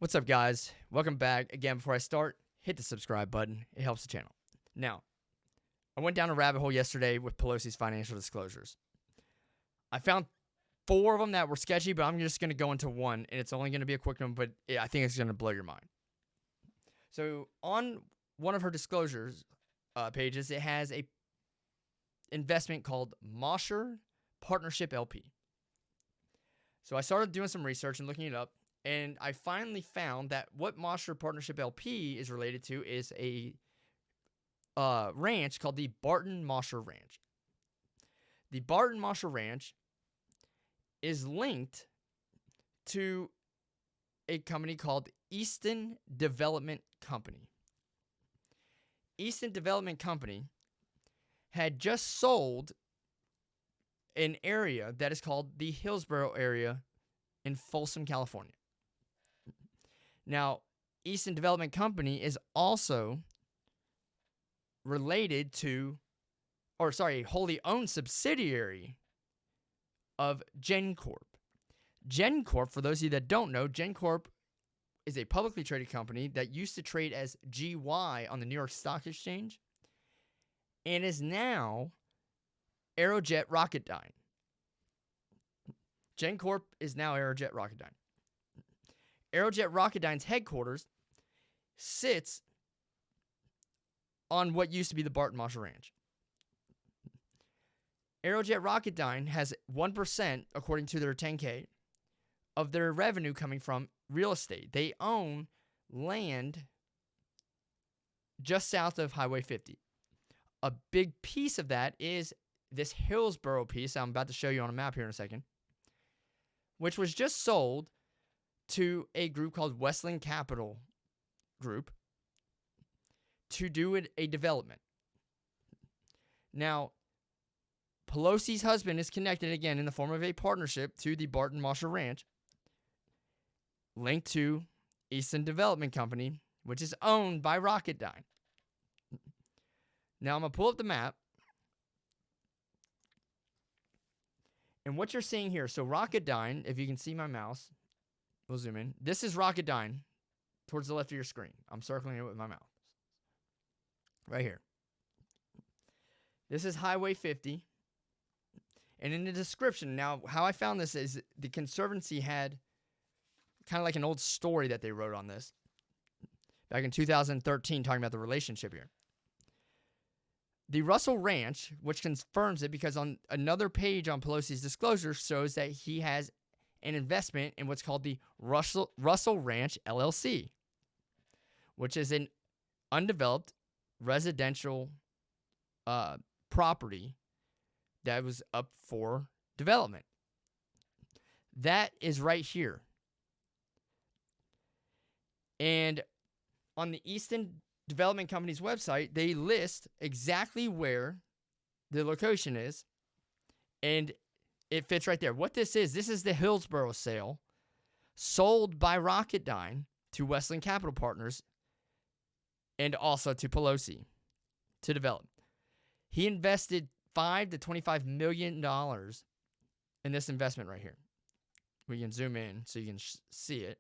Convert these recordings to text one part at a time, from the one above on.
What's up, guys? Welcome back. Again, before I start, hit the subscribe button. It helps the channel. Now, I went down a rabbit hole yesterday with Pelosi's financial disclosures. I found 4 of them that were sketchy, but I'm just going to go into one, and it's only going to be a quick one, but I think it's going to blow your mind. So, on one of her disclosures pages, it has a investment called Mosher Partnership LP. So, I started doing some research and looking it up. And I finally found that what Mosher Partnership LP is related to is a ranch called the Barton Mosher Ranch. The Barton Mosher Ranch is linked to a company called Eastman Development Company. Eastman Development Company had just sold an area that is called the Hillsborough area in Folsom, California. Now, Eastman Development Company is also related to, a wholly owned subsidiary of GenCorp. GenCorp, for those of you that don't know, GenCorp is a publicly traded company that used to trade as GY on the New York Stock Exchange and is now Aerojet Rocketdyne. GenCorp is now Aerojet Rocketdyne. Aerojet Rocketdyne's headquarters sits on what used to be the Barton Mosher Ranch. Aerojet Rocketdyne has 1%, according to their 10K, of their revenue coming from real estate. They own land just south of Highway 50. A big piece of that is this Hillsborough piece I'm about to show you on a map here in a second, which was just sold to a group called Westland Capital Group to do a development. Now, Pelosi's husband is connected again in the form of a partnership to the Barton Mosher Ranch, linked to Eastman Development Company, which is owned by Rocketdyne. Now, I'm going to pull up the map. And what you're seeing here, so Rocketdyne, if you can see my mouse, we'll zoom in. This is Rocketdyne towards the left of your screen. I'm circling it with my mouth. Right here. This is Highway 50. And in the description, now how I found this is the Conservancy had kind of like an old story that they wrote on this back in 2013 talking about the relationship here. The Russell Ranch, which confirms it because on another page on Pelosi's disclosure shows that he has an investment in what's called the Russell Ranch LLC, which is an undeveloped residential property that was up for development. That is right here. And on the Eastman Development Company's website, they list exactly where the location is, and it fits right there. What this is the Hillsborough sale sold by Rocketdyne to Westland Capital Partners and also to Pelosi to develop. He invested $5 to $25 million in this investment right here. We can zoom in so you can see it.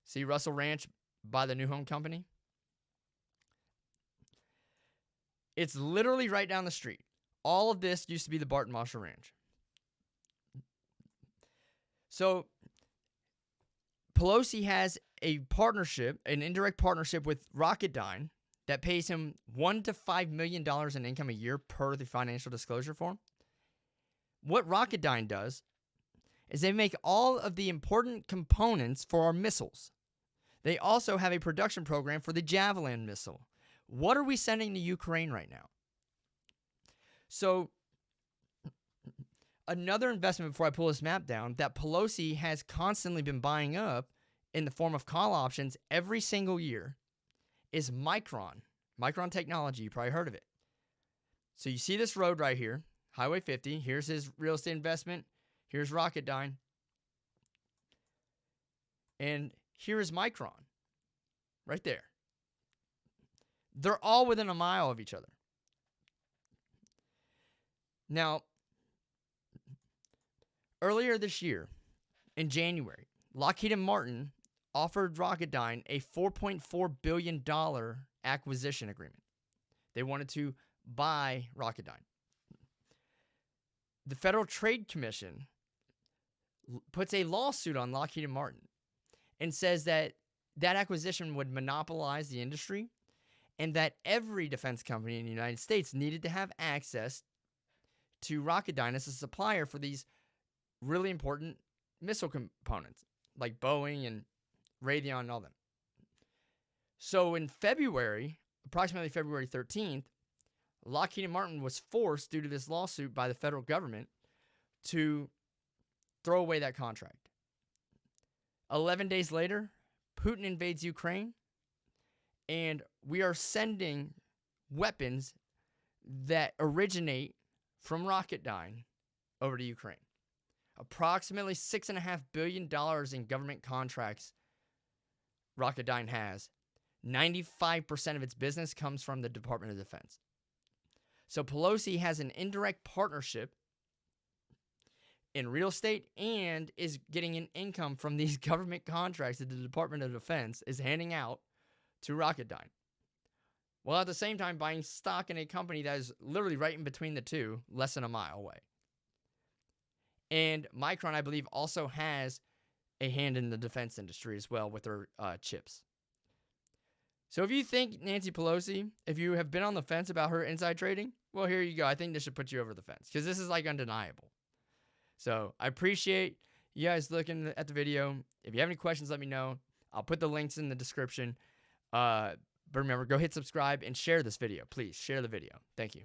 See Russell Ranch by the New Home Company? It's literally right down the street. All of this used to be the Barton Mosher Ranch. So Pelosi has a partnership, an indirect partnership with Rocketdyne that pays him $1 to $5 million in income a year per the financial disclosure form. What Rocketdyne does is they make all of the important components for our missiles. They also have a production program for the Javelin missile. What are we sending to Ukraine right now? So another investment before I pull this map down that Pelosi has constantly been buying up in the form of call options every single year is Micron. Micron Technology, you probably heard of it. So you see this road right here, Highway 50. Here's his real estate investment. Here's Rocketdyne. And here is Micron, right there. They're all within a mile of each other. Now, earlier this year, in January, Lockheed Martin offered Rocketdyne a $4.4 billion acquisition agreement. They wanted to buy Rocketdyne. The Federal Trade Commission puts a lawsuit on Lockheed Martin and says that that acquisition would monopolize the industry and that every defense company in the United States needed to have access to Rocketdyne as a supplier for these really important missile components like Boeing and Raytheon and all them. So in February, approximately February 13th, Lockheed Martin was forced, due to this lawsuit by the federal government, to throw away that contract. 11 days later, Putin invades Ukraine, and we are sending weapons that originate from Rocketdyne over to Ukraine. Approximately $6.5 billion in government contracts Rocketdyne has. 95% of its business comes from the Department of Defense. So Pelosi has an indirect partnership in real estate and is getting an income from these government contracts that the Department of Defense is handing out to Rocketdyne, while at the same time buying stock in a company that is literally right in between the two, less than a mile away. And Micron, I believe, also has a hand in the defense industry as well with their chips. So if you think Nancy Pelosi, if you have been on the fence about her inside trading, well, here you go. I think this should put you over the fence because this is like undeniable. So I appreciate you guys looking at the video. If you have any questions, let me know. I'll put the links in the description. But remember, go hit subscribe and share this video. Please share the video. Thank you.